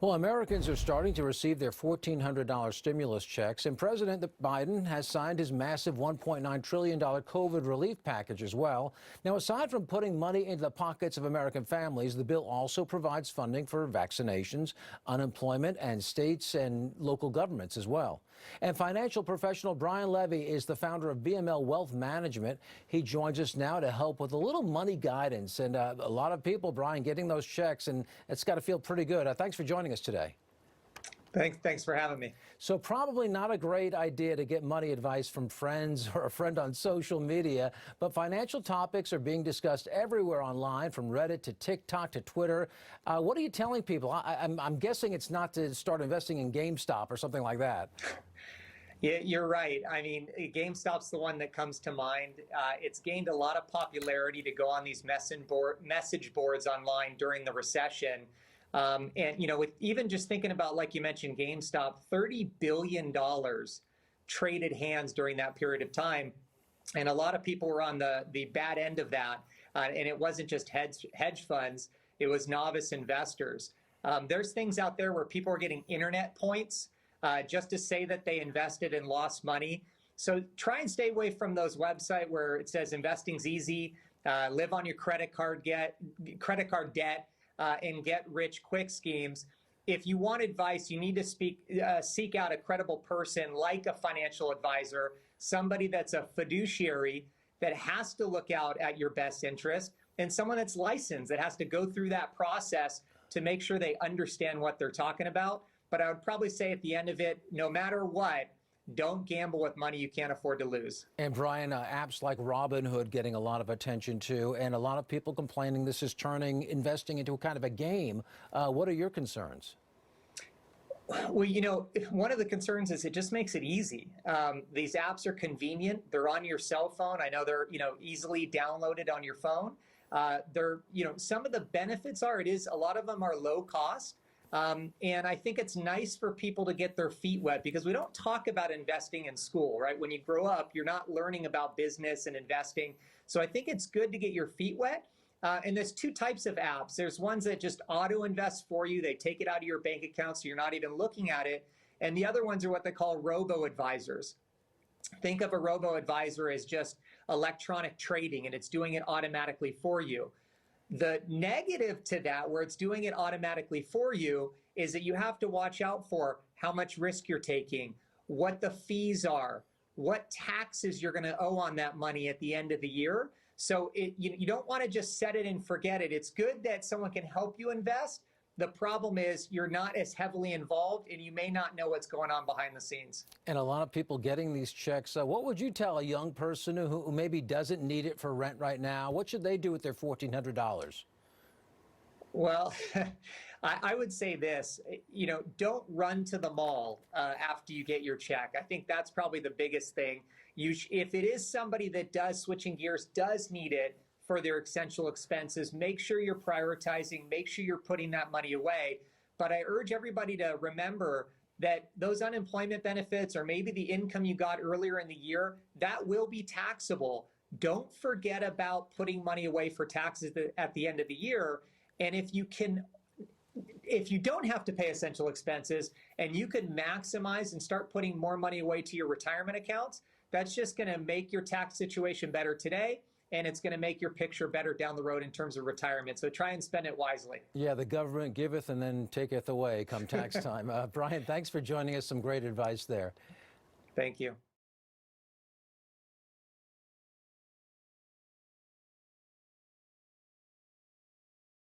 Well, Americans are starting to receive their $1,400 stimulus checks, and President Biden has signed his massive $1.9 trillion COVID relief package as well. Now, aside from putting money into the pockets of American families, the bill also provides funding for vaccinations, unemployment, and states and local governments as well. And financial professional Brian Levy is the founder of BML Wealth Management. He joins us now to help with a little money guidance. And a lot of people, Brian, getting those checks, and it's got to feel pretty good. Thanks for joining us today. Thanks for having me. So probably not a great idea to get money advice from friends or a friend on social media, but financial topics are being discussed everywhere online, from Reddit to TikTok to Twitter. What are you telling people? I'm guessing it's not to start investing in GameStop or something like that. Yeah, you're right. I mean, GameStop's the one that comes to mind. It's gained a lot of popularity to go on these message boards online during the recession. And, you know, with even just thinking about, like you mentioned, GameStop, $30 billion traded hands during that period of time. And a lot of people were on the bad end of that. And it wasn't just hedge funds, it was novice investors. There's things out there where people are getting internet points just to say that they invested and lost money. So try and stay away from those websites where it says investing's easy, live on your credit card debt, and get rich quick schemes. If you want advice, you need to seek out a credible person like a financial advisor, somebody that's a fiduciary that has to look out at your best interest, and someone that's licensed that has to go through that process to make sure they understand what they're talking about. But I would probably say at the end of it, no matter what, don't gamble with money you can't afford to lose. And Brian, apps like Robinhood getting a lot of attention too, and a lot of people complaining this is turning investing into a kind of a game. What are your concerns? Well, you know, one of the concerns is it just makes it easy. These apps are convenient. They're on your cell phone. I know they're, easily downloaded on your phone. Some of the benefits are, a lot of them are low cost. And I think it's nice for people to get their feet wet, because we don't talk about investing in school, right? When you grow up, you're not learning about business and investing. So I think it's good to get your feet wet. And there's two types of apps. There's ones that just auto invest for you. They take it out of your bank account so you're not even looking at it. And the other ones are what they call robo-advisors. Think of a robo-advisor as just electronic trading, and it's doing it automatically for you. The negative to that, where it's doing it automatically for you, is that you have to watch out for how much risk you're taking, what the fees are, what taxes you're going to owe on that money at the end of the year. So you don't want to just set it and forget it. It's good that someone can help you invest. The problem is you're not as heavily involved, and you may not know what's going on behind the scenes. And a lot of people getting these checks. What would you tell a young person who maybe doesn't need it for rent right now? What should they do with their $1,400? Well, I would say this, don't run to the mall after you get your check. I think that's probably the biggest thing. If it is somebody that switching gears, does need it for their essential expenses, make sure you're prioritizing, make sure you're putting that money away. But I urge everybody to remember that those unemployment benefits, or maybe the income you got earlier in the year, that will be taxable. Don't forget about putting money away for taxes at the end of the year. And if you don't have to pay essential expenses, and you can maximize and start putting more money away to your retirement accounts, that's just going to make your tax situation better today, and it's going to make your picture better down the road in terms of retirement. So try and spend it wisely. Yeah, the government giveth and then taketh away come tax time. Brian, thanks for joining us. Some great advice there. Thank you.